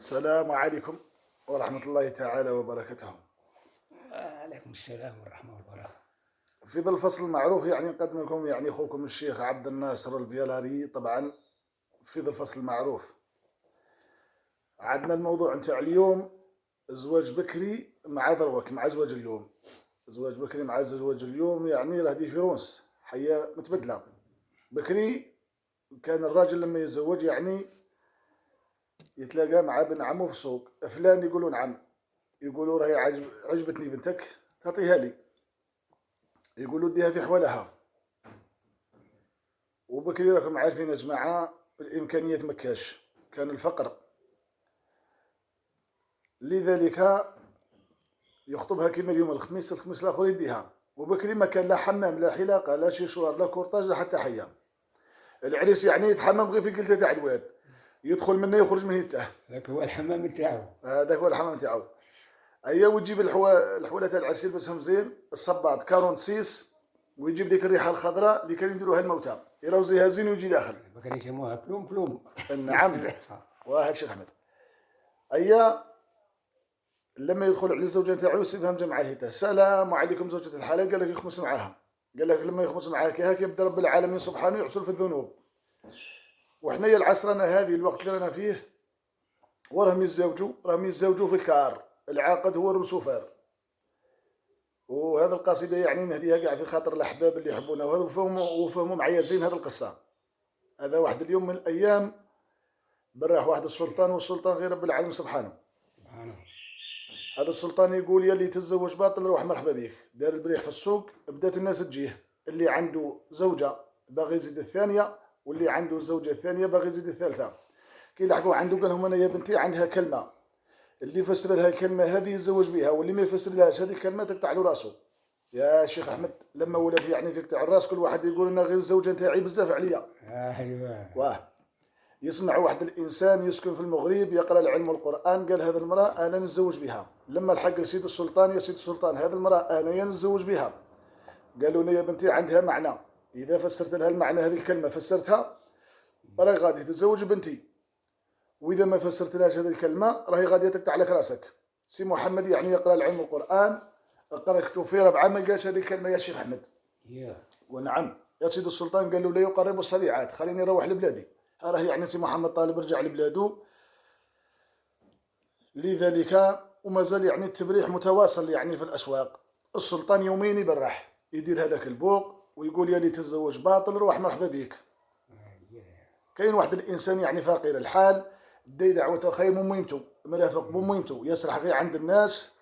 السلام عليكم ورحمة الله تعالى وبركاته. عليكم السلام والرحمة والبركة. في ظل الفصل المعروف يعني نقدم لكم يعني أخوكم الشيخ عبد الناصر الفيلاري. طبعا في ظل الفصل المعروف عندنا الموضوع نتاع اليوم زواج بكري مع ذروك مع زواج اليوم. زواج بكري مع زواج اليوم يعني راه ديفيرونس حياة متبدلة. بكري كان الراجل لما يتزوج يعني يتلاقى مع ابن عمه في السوق، فلان يقولوا نعم، يقولوا راهي عجبتني بنتك تعطيها لي، يقولوا ديها في حوالها. وبكري راكم عارفين يا جماعة الإمكانيات مكاش، كان الفقر، لذلك يخطبها كيما اليوم الخميس الآخر يديها. وبكري ما كان لا حمام لا حلاقة لا شيشوار لا كورتاج لا حتى حية. العريس يعني يتحمم غير في قلته تاع الواد، يدخل منه يخرج من يته. هذاك هو الحمام نتاعو. هذاك هو الحمام تاعو. أيا وتجيب الحولة تاع العسير بس مزيان، الصباط 46، ويجيب ديك الريحة الخضراء اللي كانوا يديروها الموتى، يروزيها زين ويجي داخل. كانوا يسموها بلوم بلوم. نعم. واه الشيخ أحمد. أيا لما يدخل على الزوجة تاعو يسيبها مجمعة هيته، السلام عليكم زوجة الحلال، قال لك يخمس معاها. قال لك لما يخمس معاك هاك يبدا رب العالمين سبحانه يعصر في الذنوب. وحنايا العصرنا هذه الوقت اللي رانا فيه وراهم يتزوجوا في الكار، العاقد هو الرسوفار. وهذا القصيدة يعني نهديها كاع في خاطر الأحباب اللي يحبونا وهذا وفهموا معايا زين هذه القصة. هذا واحد اليوم من الأيام براح واحد السلطان، والسلطان غير رب العالمين سبحانه. هذا السلطان يقول يا اللي تتزوج باطل روح مرحبا بيك. دار البريح في السوق، بدات الناس تجيه، اللي عنده زوجة باغي يزيد الثانية، واللي عنده زوجة ثانية باغي يزيد الثالثة. كي لحقوا عنده قال لهم أنا يا بنتي عندها كلمة، اللي يفسر لها الكلمة هذه يتزوج بها، واللي ما يفسر لهاش هذه الكلمة تقطع له راسه. يا شيخ أحمد لما ولات يعني فيك تاع الراس، كل واحد يقول أنا غير الزوجة نتاعي بزاف عليا. ايوه. واه يسمع واحد الانسان يسكن في المغرب يقرا العلم والقران، قال هذه المراه انا نتزوج بها. لما الحق لسيد السلطان، يا سيد السلطان هذه المراه انا نتزوج بها. قالوا لي يا بنتي عندها معنى، اذا فسرت لها المعنى هذه الكلمه فسرتها راهي غادي تتزوج بنتي، واذا ما فسرت لهاش هذه الكلمه راهي غادي تقطع لك راسك. سي محمد يعني يقرا العلم والقران، قرا كتب في 4 ما قالش هذه الكلمه يا شيخ احمد. ونعم يا سيد السلطان قال له لا يقرب الصليعات، خليني نروح لبلادي. راه يعني سي محمد طالب رجع لبلادو. لذلك وما زال يعني التبريح متواصل يعني في الاسواق. السلطان يومين يبرح يدير هذاك البوق ويقول يا لي تتزوج باطل روح مرحبا بيك. كاين واحد الانسان يعني فقير الحال، دي دعوته خير من ميمته، مرافق بميمته، يسرح غير عند الناس.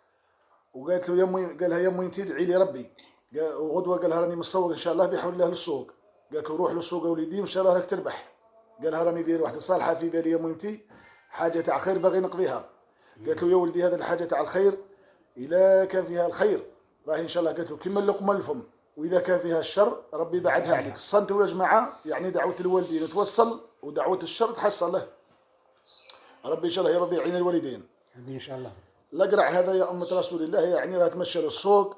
وقالت له يا مي، قالها يا ميمتي ادعي لي ربي. وغدوه قالها راني مصوق ان شاء الله بحول الله للسوق. قالت له روح للسوق يا وليدي ان شاء الله راك تربح. قالها راني داير واحده صالحه في بالي يا ميمتي، حاجه تاع خير باغي نقضيها. قالت له يا ولدي هذا الحاجه تاع الخير اذا كان فيها الخير راهي ان شاء الله، قالت له كيما اللقمه الفم، واذا كان فيها الشر ربي بعدها عليك. الصنتوا يا جماعه يعني دعوه الوالدين توصل ودعوه الشر تحصل له. ربي ان شاء الله يرضي يعين الوالدين ان شاء الله. الاقرع هذا يا امه رسول الله يعني راه تمشى للسوق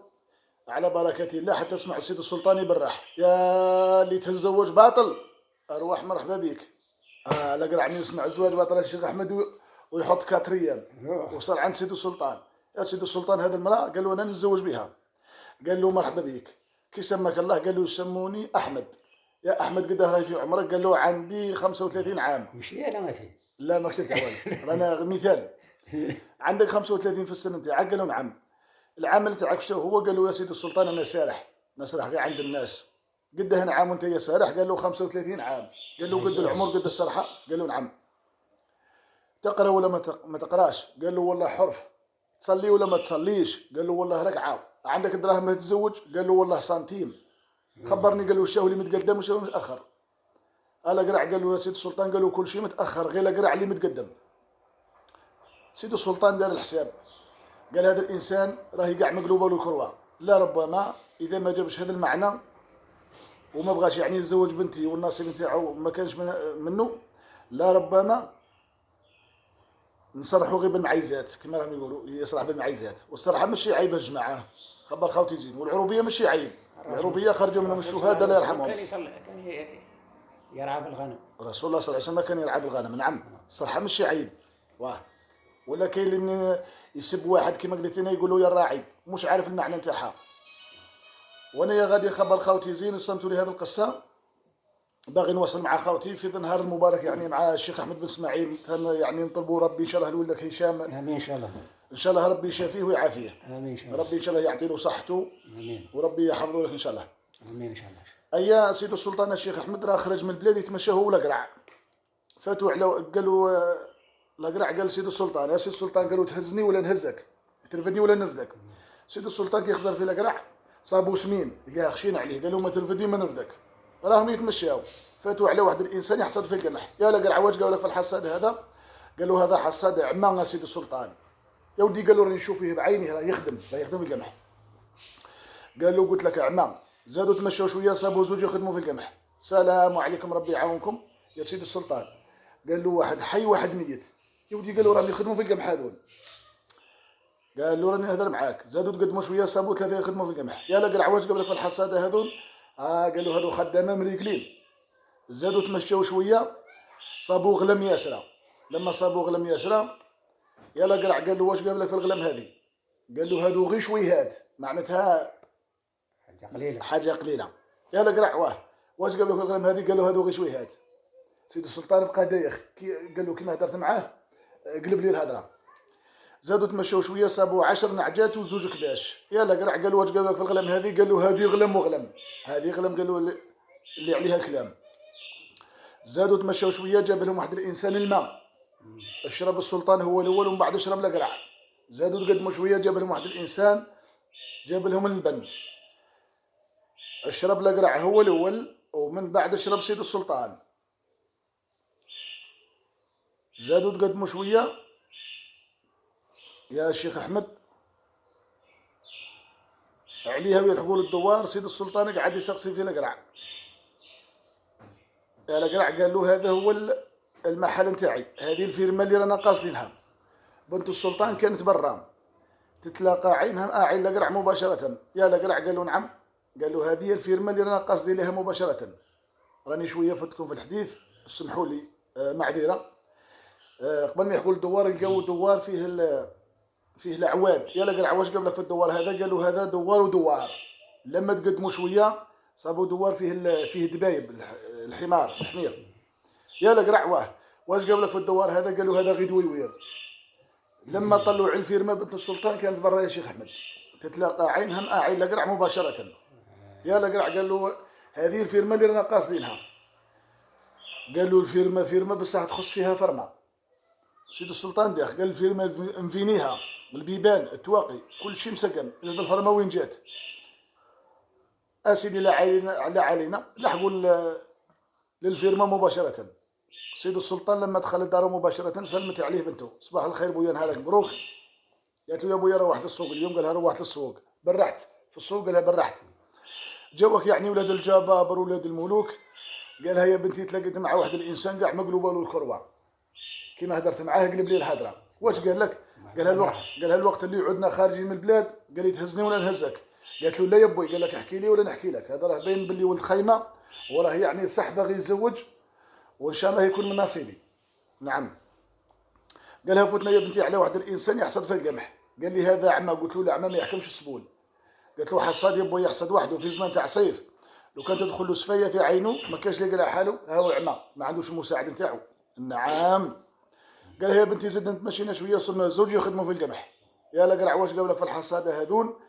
على بركه الله حتى تسمع السيد السلطان يبرح يا اللي تتزوج باطل اروح مرحبا بك. الاقرع من يسمع الزواج باطل الشيخ احمد ويحط كاتريان. وصل عند سيد السلطان، يا سيد السلطان هذه المراه، قال له انا نتزوج بها. قال له مرحبا بك، كي سماك الله؟ قال له يسموني احمد. يا احمد قد راهي في عمرك؟ قال له عندي 35 عام. ماشي انا ماشي. لا ما كتبت والو، رانا مثال. عندك 35 في السن نتاعك؟ قال له نعم. العمل تاعك شنو هو؟ قال له يا سيدي السلطان انا سارح، نسرح غير عند الناس. قده نعم وانت يا سارح؟ قال له 35 عام. قال له قد العمر قد السرحه؟ قال له نعم. تقرا ولا ما تقراش؟ قال له والله حرف. تصلي ولا ما تصليش؟ قال له والله ركعه. عندك دراهم ما تتزوج؟ قال له والله سنتيم. خبرني. قال له الشهو اللي متقدم والشهو اللي متاخر. الاقرع قال له يا سيدي السلطان، قال له كل شيء متاخر غير الاقرع اللي متقدم. سيدي السلطان دار الحساب، قال هذا الانسان راهي كاع مقلوبه له كروه، لا ربما اذا ما جابش هذا المعنى وما بغاش يعني يتزوج بنتي والنصيب نتاعو ما كانش منه، لا ربما نصرحوا غير بالمعيزات كما راهم يقولوا، يصرح بالمعيزات. والصراحه ماشي عيب يا جماعه، خبر خوتي زين. والعروبيه ماشي عيب، العروبيه خرجوا منهم الشهداء الله يرحمهم. كان يرعى بالغنم. رسول الله صلى الله عليه وسلم كان يرعى بالغنم. نعم الصراحه ماشي عيب. واه ولا كاين اللي من يسب واحد كما قلت انا يقول له يا الراعي مش عارف المعنى نتاعها. وانا يا غادي خبر خاوتي زين صمتوا لي هذه القصه، باغي نواصل مع خاوتي في النهار المبارك يعني مع الشيخ احمد بن اسماعيل، كان يعني نطلبوا ربي ان شاء الله لولدك هشام امين ان شاء الله. ان شاء الله ربي يشافيه ويعافيه، امين ان شاء الله. ربي ان شاء الله يعطي له صحته امين. وربي يحفظه لك ان شاء الله. امين ان شاء الله. ايا سيد السلطان الشيخ احمد راه خرج من البلاد يتمشى هو والقرع، فاتوا على قالوا القرع قال سيد السلطان يا سيد السلطان، قالوا تهزني ولا نهزك، ترفدني ولا نرفدك. سيد السلطان كيخزر في القرع صابوا سمين اللي خشين عليه، قالوا ما ترفدني ما نرفدك، راهم يتمشاو. فاتوا على واحد الانسان يحصد في القمح، يا القرع واش قالوا لك في الحصاد هذا؟ قالوا هذا حصاد عمام سيد السلطان. يا ودي قالوا راني نشوف فيه بعيني راه يخدم القمح. قالوا قلت لك عمام. زادوا تمشوا شويه صابوا زوج يخدموا في القمح. السلام عليكم ربي يعاونكم يا سيد السلطان. قال له واحد حي واحد ميت. يا ودي قالوا راهم يخدموا في القمح هذول. قال له راني نهضر معاك. زادوا تقدموا شويه صابوا ثلاثه يخدموا في القمح. يا لا قال عواش قبلك في الحصاده هذول؟ قالوا هذو خدامه مريقلين. زادوا تمشوا شويه صابوا غلم ياسره. لما صابوا غلم ياسره يلا قرع قال له واش قابلك في الغلم هذه؟ قال له هذو غير شويهات، معناتها حاجه قليله. يلا قرع واش قابلك في الغلم هذه؟ قال له هذو غير شويهات. سيد السلطان بقى دايخ، قال له كيما هدرت معاه قلب لي الهضره. زادوا تمشوا شويه صابوا 10 نعجات وزوج كباش. يلا قرع قال له واش قابلك في الغلم هذه؟ قال له هذه غلم وغلم، هذه غلم قال له اللي عليها الكلام. زادوا تمشوا شويه جاب لهم واحد الانسان الماء، اشرب السلطان هو الاول ومن بعد اشرب القرع. زادوا تقدموا شويه جاب لهم واحد الانسان جاب لهم اللبن، اشرب القرع هو الاول ومن بعد اشرب سيد السلطان. زادوا تقدموا شويه يا شيخ احمد عليها ويلحقوا للدوار. سيد السلطان قاعد يسقسي في القرع. القرع قال له هذا هو المحل نتاعي، هذه الفيرما اللي رانا قاصدينها. بنت السلطان كانت برا تتلاقى عينها مع عين القرع مباشرة. يا القرع قال له نعم. قال له هذه الفيرما اللي رانا قاصدين لها مباشرة. راني شوية فتكم في الحديث اسمحوا لي معذرة. قبل ما يحكوا الدوار لقاو دوار فيه العواد. يا القرع واش قبلك في الدوار هذا؟ قال له هذا دوار ودوار. لما تقدموا شوية صابوا دوار فيه دبايب الحمير. يا القرع واش قبلك في الدوار هذا؟ قالوا هذا غير دويوير. لما طلعوا على الفيرما بنت السلطان كانت برا يا شيخ احمد تتلاقى عينها مع عين القرع مباشره. يا القرع قال له هذه الفيرما اللي رانا قاصدينها. قال له الفيرما فيرما بصح تخص فيها فرما. سيد السلطان داخ قال الفيرما مفينيها البيبان التواقي كل شيء مسقم. هذا الفرما وين جات؟ اسيدي لا علينا لحقوا للفيرما مباشره. سيد السلطان لما دخل الدار مباشرة سلمت عليه بنته. صباح الخير بويا نهارك مبروك. قالت له يا بويا روحت للسوق اليوم. قالها روحت للسوق. برحت في السوق. قالها برحت. جوك يعني ولاد الجبابر ولاد الملوك. قالها يا بنتي تلاقيت مع واحد الانسان قاع مقلوبه له الخروه. كيما هدرت معاه قلب لي الهدره. واش قال لك؟ قالها الوقت اللي عدنا خارجين من البلاد قال لي تهزني ولا نهزك؟ قالت له لا يا بوي. قال لك احكي لي ولا نحكي لك؟ هذا راه باين باللي ولد خيمه وراه يعني صح باغي يتزوج وان شاء الله يكون من نصيبي. نعم. قالها فوتنا يا بنتي على واحد الانسان يحصد في القمح. قال لي هذا عمى. قلت له لا عمى ما يحكمش السبول. قالت له حصاد يا بوي يحصد وحده في زمان تاع صيف، لو كان تدخل له سفيه في عينه ما كانش يلقى حاله. ها هو عمى ما عندوش المساعد نتاعو. نعم. قالها يا بنتي زدنا تمشينا شويه وصلنا زوج يخدموا في القمح. يا لا قرع واش قابلك في الحصاده هذون؟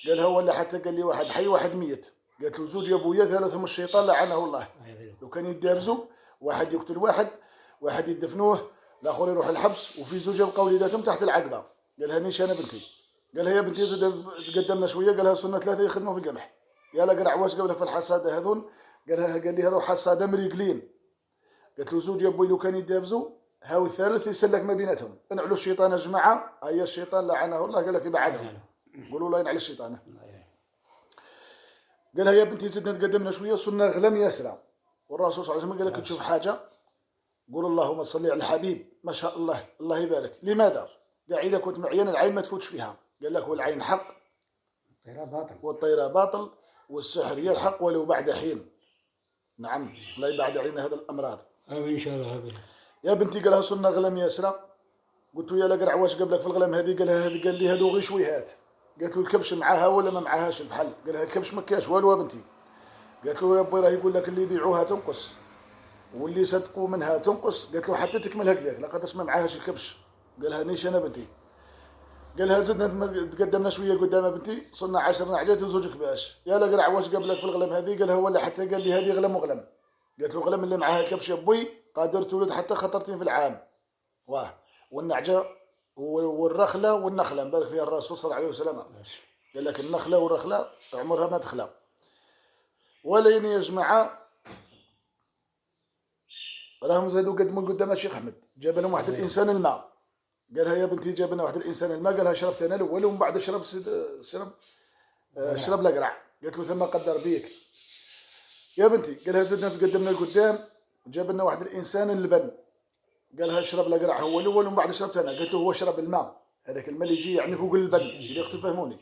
قالها ولا حتى قال لي واحد حي واحد ميت. قالت له زوج يا بويا ثالثهم الشيطان لعنه الله. لو كان يدابزوا واحد يقتل واحد يدفنوه الاخر يروح الحبس وفي زوج يبقاو وليداتهم تحت العقبه. قالها نيش انا بنتي. قالها يا بنتي زاد تقدمنا شويه. قالها صرنا ثلاثه يخدموا في القمح. يا لا قرع واش قابلك في الحصاده هذون؟ قال لي هذو حصاده مريقلين. قالت له زوج يا بوي لو كان يدابزوا هاو الثالث يسلك ما بيناتهم. انعلوا الشيطان يا جماعه. هيا الشيطان لعنه الله. قال لك يبعدهم. قولوا الله ينعل الشيطان. قالها يا بنتي زدنا تقدمنا شويه صرنا غلم ياسره. والرسول صلى الله عليه وسلم قال لك تشوف حاجه قول اللهم صل على الحبيب. ما شاء الله الله يبارك. لماذا؟ قال اذا كنت معين العين ما تفوتش فيها. قال لك والعين حق والطيره باطل والسحر يلحق ولو بعد حين. نعم الله يبعد علينا هذا الامراض. امين ان شاء الله. يا بنتي قالها صرنا غلم ياسره قلت له يا لقرع واش قبلك في الغلام هذه؟ قال لي هذو غير شويهات. قالت له الكبش معاها ولا ما معاهاش الفحل؟ قال لها الكبش ما كاش والو يا بنتي. قالت له يا بوي راه يقول لك اللي يبيعوها تنقص واللي صدقوا منها تنقص. قالت له حتى تكمل هكذاك لقدرش ما معاهاش الكبش. قالها نيش انا بنتي. قالها زدنا تقدمنا شويه قدام بنتي صرنا 10 نعجات وزوجك باش. يا لقرع واش قبلك في الغلام هذه؟ قالها ولا حتى قال لي هذه غلم وغلم. قالت له غلم اللي معاها الكبش يا بوي قادر تولد حتى خطرتين في العام. واه والنعجه والرخله والنخله مبارك فيها الرسول صلى الله عليه وسلم. قال لك النخله والرخله عمرها ما تخلى. ولين يا جماعه راهم زادوا قدموا قدام الشيخ احمد. جاب لهم واحد الانسان الماء. قالها يا بنتي جاب لنا واحد الانسان الماء. قالها شربت انا الاول ومن بعد شرب الاقرع. قالت له ثم قدر بيك يا بنتي. قالها زدنا تقدمنا لقدام جاب لنا واحد الانسان اللبن. قالها شرب الاقرع هو الاول ومن بعد شربت انا. قالت له هو شرب الماء هذاك الماء اللي يجي يعني فوق اللبن اللي تفهموني.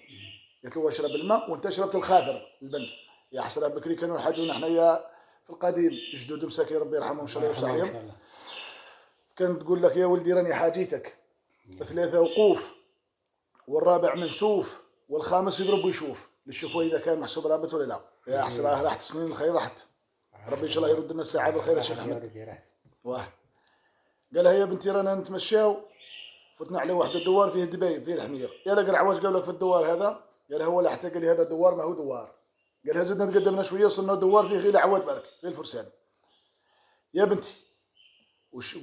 قالت له هو شرب الماء وانت شربت الخاثر اللبن. يا حسره بكري كانوا يحاجونا حنايا في القديم جدود مساكين ربي يرحمهم ان شاء الله ويوسع عليهم. كانت تقول لك يا ولدي راني حاجيتك 3 وقوف والرابع منسوف والخامس يضرب ويشوف للشوفوا اذا كان محسوب رابط ولا لا. يا حسره راحت السنين الخير راحت. ربي ان شاء الله يرد لنا الساعه بالخير يا شيخ احمد. واه قالها يا بنتي رانا نتمشاو فتنا على واحد الدوار فيه الدبايب فيه الحمير. يا لقرع واش قال لك في الدوار هذا؟ قالها هو لا حتى قال لي هذا دوار ما هو دوار. قالها زدنا تقدمنا شويه وصلنا دوار فيه غير العواد برك غير الفرسان. يا بنتي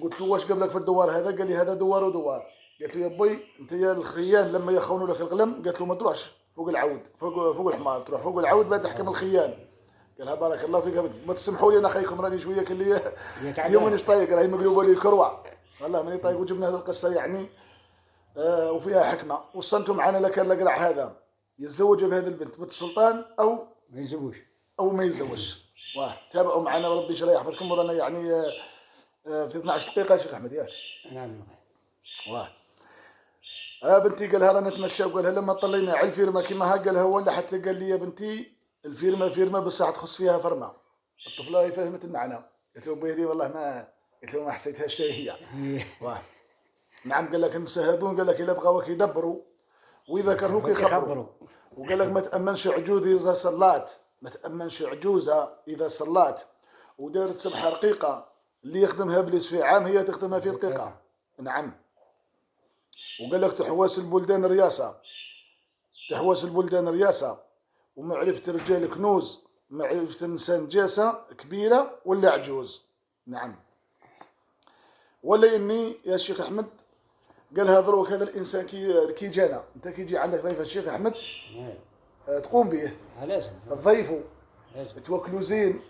قلت له واش قبلك في الدوار هذا؟ قال لي هذا دوار ودوار. قالت له يا بوي انت يا الخيان لما يخونوا لك الغلم قالت له ما تروحش فوق العود فوق الحمار تروح فوق العود بعد تحكم الخيان. قالها بارك الله فيك يا بنتي ما تسمحوا لي انا خيكم راني شويه كل لي اليوم مانيش طايق راهي مقلوبه لي الكروع والله ماني طايق. وجبنا هذه القصه يعني وفيها حكمه. وصلتوا معنا لك الاقرع هذا يتزوج بهذه البنت بنت السلطان او ما يزوجش او ما يتزوجش. واه تابعوا معنا وربي ان شاء الله يحفظكم ورانا يعني في 12 دقيقه يا شيخ احمد ياك. نعم واه بنتي قالها رانا نتمشى وقالها لما طلينا على الفيرما كيما ها قالها ولا حتى قال لي يا بنتي الفيرما فيرما بصح تخص فيها فرما. الطفله هي فهمت المعنى. قلت له بيدي والله ما قلت له ما حسيتهاش هي. واه نعم قال لك النساء هذون قال لك الا بغاوك يدبروا واذا كرهوك يخبروا. وقال لك ما تامنش عجوز اذا صلات ما تامنش عجوزه اذا صلات ودارت سبحه رقيقه اللي يخدمها ابليس في عام هي تخدمها في دقيقه. نعم وقال لك تحواس البلدان رياسه تحواس البلدان رياسه ومعرفه الرجال كنوز معرفه الانسان جاسه كبيره ولا عجوز. نعم ولا اني يا شيخ احمد قالها دروك هذا الانسان كي جانا انت كي يجي عندك ضيف الشيخ احمد تقوم به لازم تضيفوا توكلوا زين.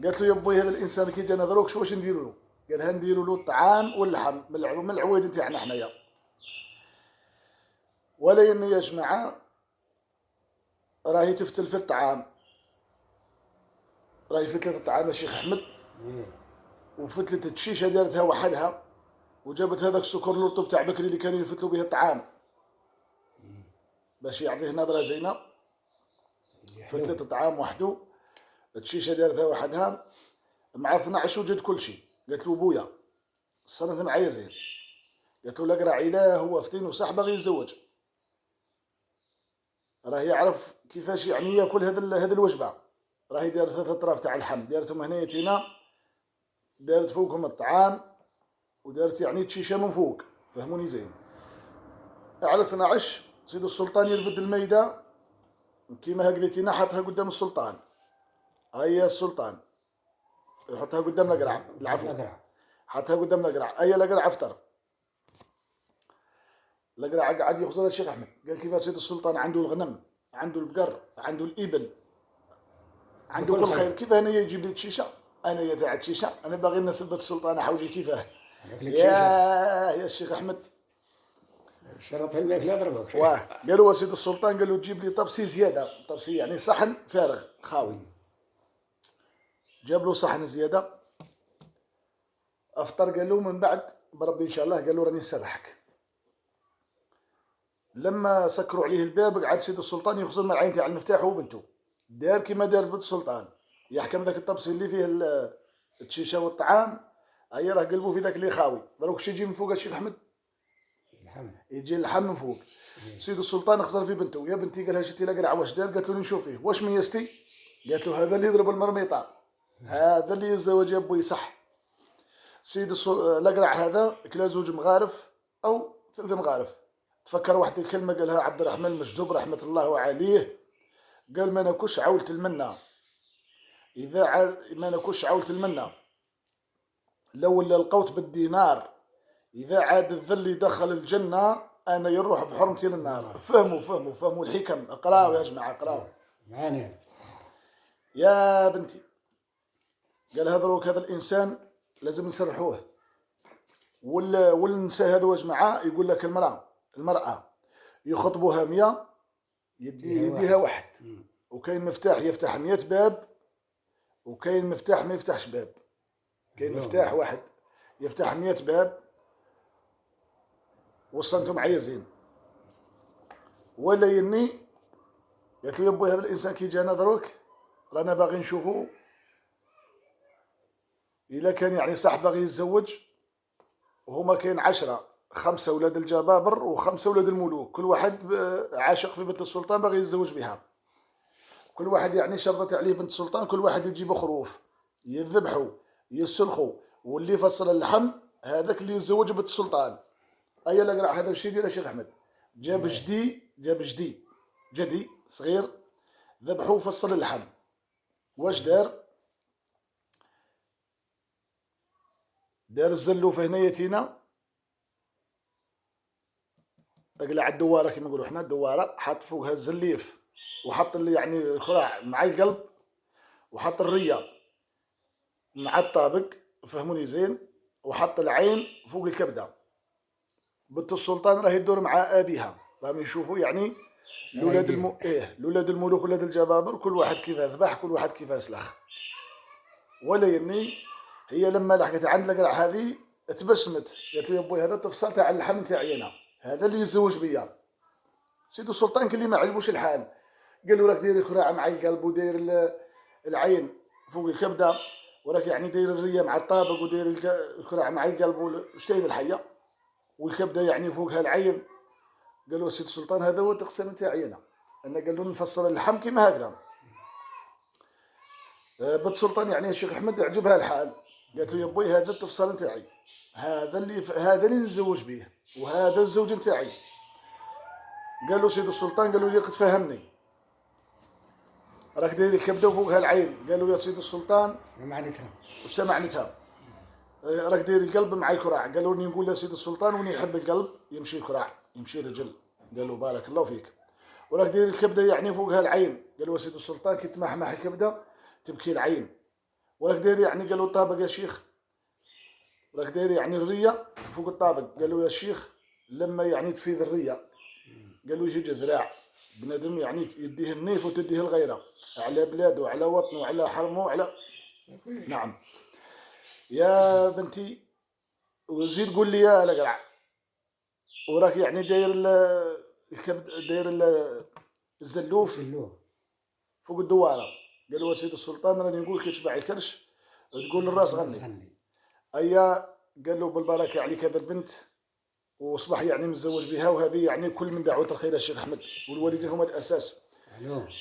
قالت له يا بوي هذا الانسان كي جانا دروك واش نديروا له؟ قالها نديروا له الطعام واللحم من العويد نتاعنا حنايا. ولا اني يا جماعه راهي تفتل في الطعام راهي فتلت الطعام يا شيخ احمد وفتلت الشيشه دارتها وحدها وجابت هذاك السكر الرطب تاع بكري اللي كانوا يفتلوا به الطعام باش يعطيه نظره زينه. فتلت الطعام وحده الشيشه دارتها وحدها مع 12 وجد كل شيء. قالت له بويا صنت معايا زين. قالت له الاقرع عيلاه هو فتين وصح باغي يتزوج راه يعرف كيفاش يعني ياكل هذا الوجبه. راهي دارت 3 اطراف تاع اللحم دارتهم هنا هنا دارت فوقهم الطعام ودارت يعني تشيشه من فوق فهموني زين. على 12 سيد السلطان يرفد الميده كيما قلتينا حطها قدام السلطان. هيا السلطان يحطها قدام الاقرع العفو حطها قدام الاقرع. هيا الاقرع افطر. الاقرع قاعد يخزر الشيخ احمد قال كيف سيد السلطان عنده الغنم عنده البقر عنده الابل عنده كل خير كيف انا يجيب لي شيشه انا يا تاع شيشه انا باغي نسبة السلطان حوجي كيفاه يا الشيخ احمد شرط الماك لا ضربك. واه قالوا سيد السلطان قال له تجيب لي طبسي زياده طبسي يعني صحن فارغ خاوي. جاب له صحن زياده افطر. قال له من بعد بربي ان شاء الله قال له راني نسرحك. لما سكروا عليه الباب قعد سيد السلطان يخزن مع العين تاع المفتاح وبنته دار كيما دارت بنت السلطان يحكم ذاك الطبسي اللي فيه التشيشه والطعام. هيا راه قلبوا في ذاك اللي خاوي دروك شي يجي من فوق الشيخ احمد يجي اللحم من فوق. سيد السلطان خزر في بنته، يا بنتي قالها شتي لا قلع واش دار؟ قالت له نشوف فيه واش ميزتي؟ قالت له هذا اللي يضرب المرميطه، هذا اللي يتزوج يا بوي صح. سيد الأقرع هذا كلا زوج مغارف أو 3 مغارف. تفكر واحد الكلمة قالها عبد الرحمن المجذوب رحمة الله عليه، قال ما ناكلش عولة المنة، إذا ما ناكلش عولة المنة لو ولا القوت بالدينار، إذا عاد الذل يدخل الجنة أنا يروح بحرمتي للنار. فهموا الحكم، اقراوا يا جماعة اقراوا. يا بنتي قال هذا الإنسان لازم نسرحوه. والنساء هذو جماعة يقول لك المرأة يخطبوها 100 يديها واحد، وكاين مفتاح يفتح 100 باب، وكاين مفتاح ما يفتحش باب. كاين مفتاح واحد يفتح 100 باب. وصلتم معايا زين؟ ولا يني قالت له يا بوي هذا الانسان كي جانا دروك رانا باغي نشوفو الا كان يعني صح باغي يتزوج، وهما كاين 10 5 ولاد الجبابر و5 ولاد الملوك، كل واحد عاشق في بنت السلطان باغي يتزوج بها. كل واحد يعني شرطت عليه بنت السلطان، كل واحد يجيب خروف يذبحوا يسلخوا، واللي فصل اللحم هذاك اللي يتزوج بنت السلطان. ايا الأقرع هذا وش يدير يا شيخ احمد؟ جاب جدي صغير ذبحوه وفصل اللحم. واش دار الزلوفه هنا يتينا، اقلع الدواره كما نقولوا حنا الدواره، حط فوقها الزليف وحط اللي يعني الخراع مع القلب، وحط الريه مع الطابق، فهموني زين، وحط العين فوق الكبده. بنت السلطان راهي تدور مع ابيها، راهم يشوفوا يعني الولاد الملوك ولاد الجبابر كل واحد كيف ذبح، كل واحد كيف سلخ. ولا يني هي لما لحقت عند الأقرع هذه تبسمت، قالت له يا بوي هذا تفصلت على اللحم نتاعي انا، هذا اللي يتزوج بيا. سيدو السلطان كان اللي ما عجبوش الحال، قال له راك داير الخراع مع القلب، وداير العين فوق الكبده، وراك يعني داير الريه مع الطابق، وداير الخراع مع القلب، واش داير الحيه والكبده يعني فوقها العين. قال له سيد السلطان هذا هو التقسيم نتاعي انا قال له نفصل اللحم كيما هكذا. بنت السلطان يعني الشيخ احمد عجبها الحال، قالت له يا بوي هذا التفصيل نتاعي، هذا اللي نتزوج به، وهذا الزوج نتاعي. قال له سيد السلطان، قال له لي قد فهمني، راك داير الكبده وفوقها العين. قال له يا سيد السلطان وش معناتها؟ راك داير القلب مع الكراع. قال له نقول يا سيد السلطان وني يحب القلب يمشي الكراع يمشي رجل. قال له بارك الله فيك. وراك داير الكبده يعني فوقها العين. قال له يا سيد السلطان كي تمحمح الكبده تبكي العين. وراك داير يعني قال له الطابق يا شيخ، راك داير يعني الريه فوق الطابق. قال له يا شيخ لما يعني تفيض الريه، قال له يجي ذراع بنادم يعني يديه النيف وتديه الغيره على بلاده وعلى وطنه وعلى حرمه وعلى نعم. يا بنتي وزيد قول لي يا الأقرع، وراك يعني داير الكبد، داير الزلوف فوق الدواره. قال له سيد السلطان راني نقول كي تشبع الكرش تقول للراس غني. ايا قال له بالبركه عليك هذا البنت، واصبح يعني متزوج بها، وهذه يعني كل من دعوه الخير الشيخ احمد، والوالدين هما الاساس.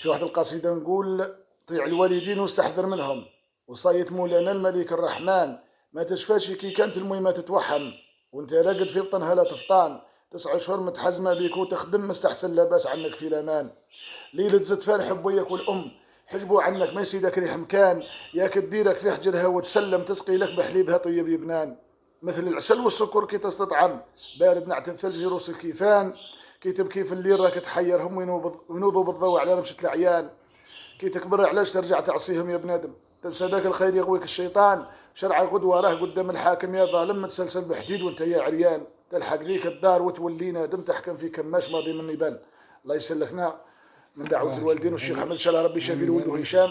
في واحد القصيده نقول طيع الوالدين واستحذر منهم، وصايت مولانا الملك الرحمن ما تشفاش كي كانت المهمه تتوحم، وانت راقد في بطنها لا تفطان، 9 اشهر متحزمه بيك وتخدم مستحسن لاباس عنك في الامان. ليله زد فارح بويك والام حجبوا عنك ما يسيدك ريح مكان، ياك تديرك في حجرها وتسلم تسقي لك بحليبها طيب يبنان، مثل العسل والسكر كي تستطعم بارد نعت الثلج في روس الكيفان، كي تبكي في الليل راك تحيرهم وينوضوا بالضوء على رمشة العيان، كي تكبر علاش ترجع تعصيهم يا بنادم، تنسى ذاك الخير يغويك الشيطان، شرع الغدوة راه قدام الحاكم يا ظالم متسلسل بحديد وانت يا عريان، تلحق ذيك الدار وتولينا دم تحكم في كماش ماضي مني بان. الله يسلكنا من دعوة الوالدين والشيخ احمد ان شاء الله ربي يشافي ولده هشام.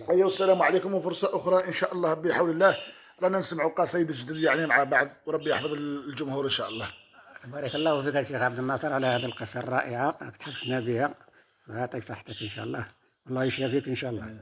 ايوه السلام عليكم، وفرصة اخرى ان شاء الله بحول الله رانا نسمعوا قصايد جدد يعني مع بعض، وربي يحفظ الجمهور ان شاء الله. بارك الله فيك يا شيخ عبد الناصر على هذه القصة الرائعة، تحسنا بها ويعطيك صحتك ان شاء الله، الله يشافيك ان شاء الله.